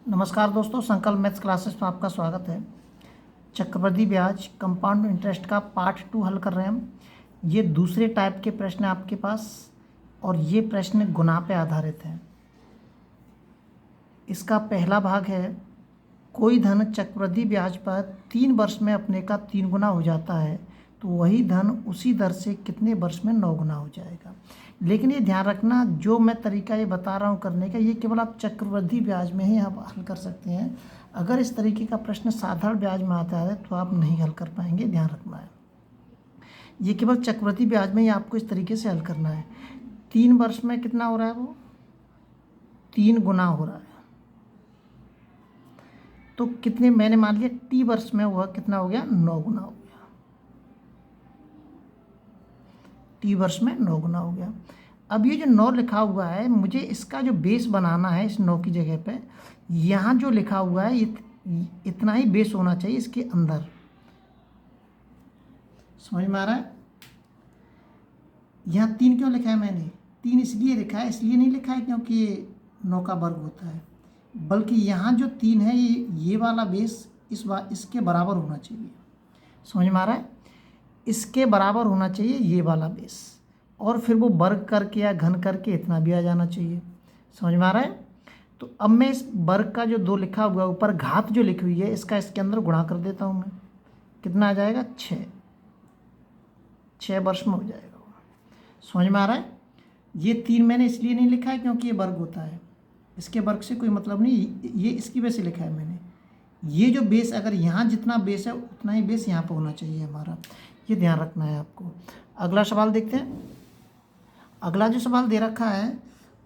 नमस्कार दोस्तों, संकल्प मैथ्स क्लासेस में आपका स्वागत है। चक्रवृद्धि ब्याज कंपाउंड इंटरेस्ट का पार्ट 2 हल कर रहे हैं हम। ये दूसरे टाइप के प्रश्न हैं आपके पास और ये प्रश्न गुना पे आधारित है। इसका पहला भाग है, कोई धन चक्रवृद्धि ब्याज पर 3 वर्ष में अपने का 3 गुना हो जाता है तो वही धन उसी दर से कितने वर्ष में 9 गुना हो जाएगा। लेकिन ये ध्यान रखना, जो मैं तरीका ये बता रहा हूँ करने का, ये केवल आप चक्रवृद्धि ब्याज में ही आप हल कर सकते हैं। अगर इस तरीके का प्रश्न साधारण ब्याज में आता है तो आप नहीं हल कर पाएंगे, ध्यान रखना है। ये केवल चक्रवृद्धि ब्याज में ही आपको इस तरीके से हल करना है। 3 वर्ष में कितना हो रहा है, वो 3 गुना हो रहा है। तो कितने, मैंने मान लिया टी वर्ष में हुआ कितना हो गया, 9 गुना हो गया। टी वर्ष में 9 गुना हो गया। अब ये जो 9 लिखा हुआ है, मुझे इसका जो बेस बनाना है, इस 9 की जगह पे यहाँ जो लिखा हुआ है इतना ही बेस होना चाहिए इसके अंदर। समझ में आ रहा है? यहाँ 3 क्यों लिखा है मैंने? 3 इसलिए लिखा है, इसलिए नहीं लिखा है क्योंकि ये 9 का वर्ग होता है, बल्कि यहाँ जो 3 है ये वाला बेस इसके बराबर होना चाहिए। समझ में आ रहा है? इसके बराबर होना चाहिए ये वाला बेस, और फिर वो वर्ग करके या घन करके इतना भी आ जाना चाहिए। समझ में आ रहा है? तो अब मैं इस वर्ग का जो 2 लिखा हुआ है, ऊपर घात जो लिखी हुई है, इसका इसके अंदर गुणा कर देता हूँ मैं। कितना आ जाएगा? 6 वर्ष में हो जाएगा वो। समझ में आ रहा है? ये 3 मैंने इसलिए नहीं लिखा है क्योंकि ये वर्ग होता है, इसके वर्ग से कोई मतलब नहीं, ये इसकी वजह से लिखा है मैंने। ये जो बेस, अगर यहाँ जितना बेस है उतना ही बेस यहाँ पर होना चाहिए हमारा, ये ध्यान रखना है आपको। अगला सवाल देखते हैं। अगला जो सवाल दे रखा है,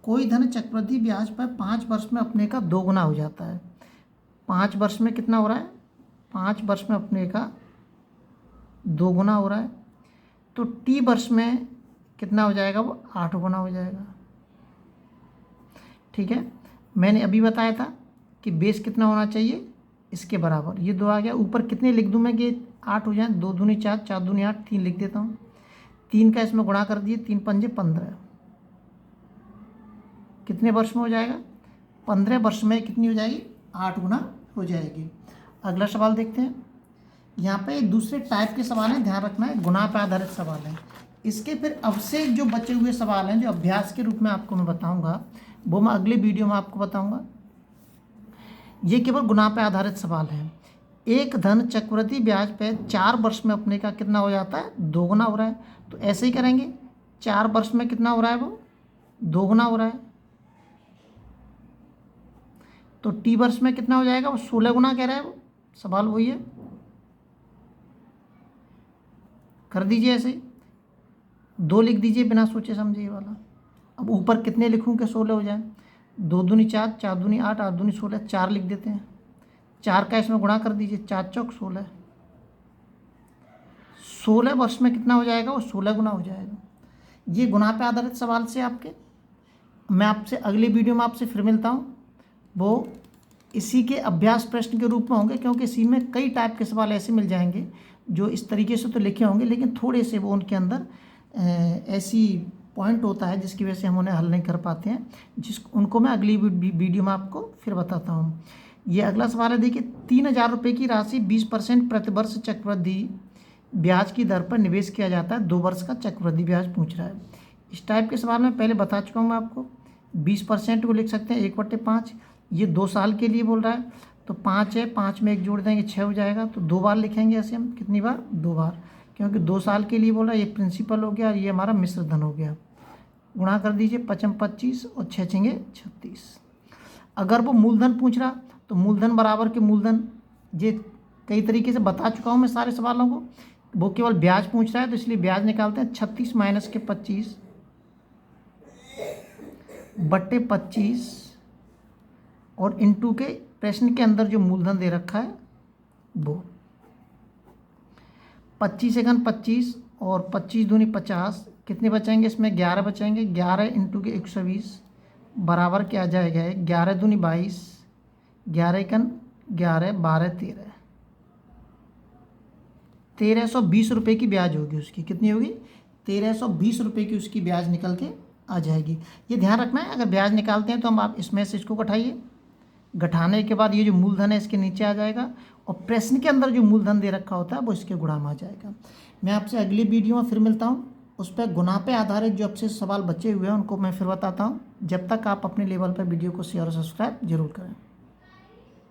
कोई धन चक्रवृद्धि ब्याज पर 5 वर्ष में अपने का 2 गुना हो जाता है। 5 वर्ष में कितना हो रहा है? 5 वर्ष में अपने का 2 गुना हो रहा है। तो टी वर्ष में कितना हो जाएगा? वो 8 गुना हो जाएगा। ठीक है, मैंने अभी बताया था कि बेस कितना होना चाहिए, इसके बराबर। ये 2 आ गया, ऊपर कितने लिख दूँ मैं कि 8 हो जाए? 2 दूनी 4, 4 दूनी 8, 3 लिख देता हूँ। 3 का इसमें गुणा कर दिए, 3 पंजे 15। कितने वर्ष में हो जाएगा? 15 वर्ष में कितनी हो जाएगी? 8 गुना हो जाएगी। अगला सवाल देखते हैं। यहाँ पे दूसरे टाइप के सवाल हैं, ध्यान रखना है, गुणा पर आधारित सवाल हैं। इसके फिर अवशेष जो बचे हुए सवाल हैं, जो अभ्यास के रूप में आपको मैं बताऊँगा, वो मैं अगले वीडियो में आपको बताऊँगा। ये केवल गुणा पर आधारित सवाल है। एक धन चक्रवृद्धि ब्याज पे 4 वर्ष में अपने का कितना हो जाता है? 2 गुना हो रहा है। तो ऐसे ही करेंगे, 4 वर्ष में कितना हो रहा है? वो 2 गुना हो रहा है। तो टी वर्ष में कितना हो जाएगा? वो 16 गुना कह रहा है, वो सवाल वही है। कर दीजिए ऐसे ही, 2 लिख दीजिए बिना सोचे समझे ये वाला। अब ऊपर कितने लिखूँ कि 16 हो जाए? 2 दूनी 4, 4 दूनी 8, 8 दूनी 16, 4 लिख देते हैं। 4 का इसमें गुणा कर दीजिए, 4 चौक 16। 16 वर्ष में कितना हो जाएगा? वो 16 गुना हो जाएगा। ये गुणा पे आधारित सवाल से आपके, मैं आपसे अगले वीडियो में आपसे फिर मिलता हूँ। वो इसी के अभ्यास प्रश्न के रूप में होंगे, क्योंकि इसी में कई टाइप के सवाल ऐसे मिल जाएंगे जो इस तरीके से तो लिखे होंगे, लेकिन थोड़े से वो उनके अंदर ऐसी पॉइंट होता है जिसकी वजह से हम उन्हें हल नहीं कर पाते हैं, उनको मैं अगली वीडियो में आपको फिर बताता हूँ। ये अगला सवाल है, देखिए, 3000 रुपये की राशि 20% प्रतिवर्ष चक्रवृद्धि ब्याज की दर पर निवेश किया जाता है। 2 वर्ष का चक्रवृद्धि ब्याज पूछ रहा है। इस टाइप के सवाल में पहले बता चुका हूँ मैं आपको। 20% को लिख सकते हैं 1/5। ये 2 साल के लिए बोल रहा है, तो 5 है, 5 में 1 जोड़ देंगे, 6 हो जाएगा। तो 2 बार लिखेंगे ऐसे हम। कितनी बार? 2 बार, क्योंकि 2 साल के लिए बोल रहा है। ये प्रिंसिपल हो गया और ये हमारा मिश्र धन हो गया। गुणा कर दीजिए, 5 25 और 6 छेंगे 36। अगर वो मूलधन पूछ रहा तो मूलधन बराबर के मूलधन, ये कई तरीके से बता चुका हूँ मैं सारे सवालों को। वो केवल ब्याज पूछ रहा है तो इसलिए ब्याज निकालते हैं। 36 माइनस के 25 बट्टे 25 और इंटू के प्रश्न के अंदर जो मूलधन दे रखा है वो 25 एकन 25 और 25 दूनी 50। कितने बचेंगे इसमें? 11 बचेंगे। 11 इंटू के 120 बराबर क्या आ जाएगा? 11 दूनी 22, 11 एकन 11, 12 13, 1320 रुपये की ब्याज होगी उसकी। कितनी होगी? 1320 रुपये की उसकी ब्याज निकल के आ जाएगी। ये ध्यान रखना है, अगर ब्याज निकालते हैं तो हम आप इसमें से इसको उठाइए, घटाने के बाद ये जो मूलधन है इसके नीचे आ जाएगा और प्रश्न के अंदर जो मूलधन दे रखा होता है वो इसके गुणा में आ जाएगा। मैं आपसे अगली वीडियो में फिर मिलता हूँ, उस पर गुणा पे आधारित जो आपसे सवाल बचे हुए हैं उनको मैं फिर बताता हूँ। जब तक आप अपने लेवल पर वीडियो को शेयर और सब्सक्राइब जरूर करें।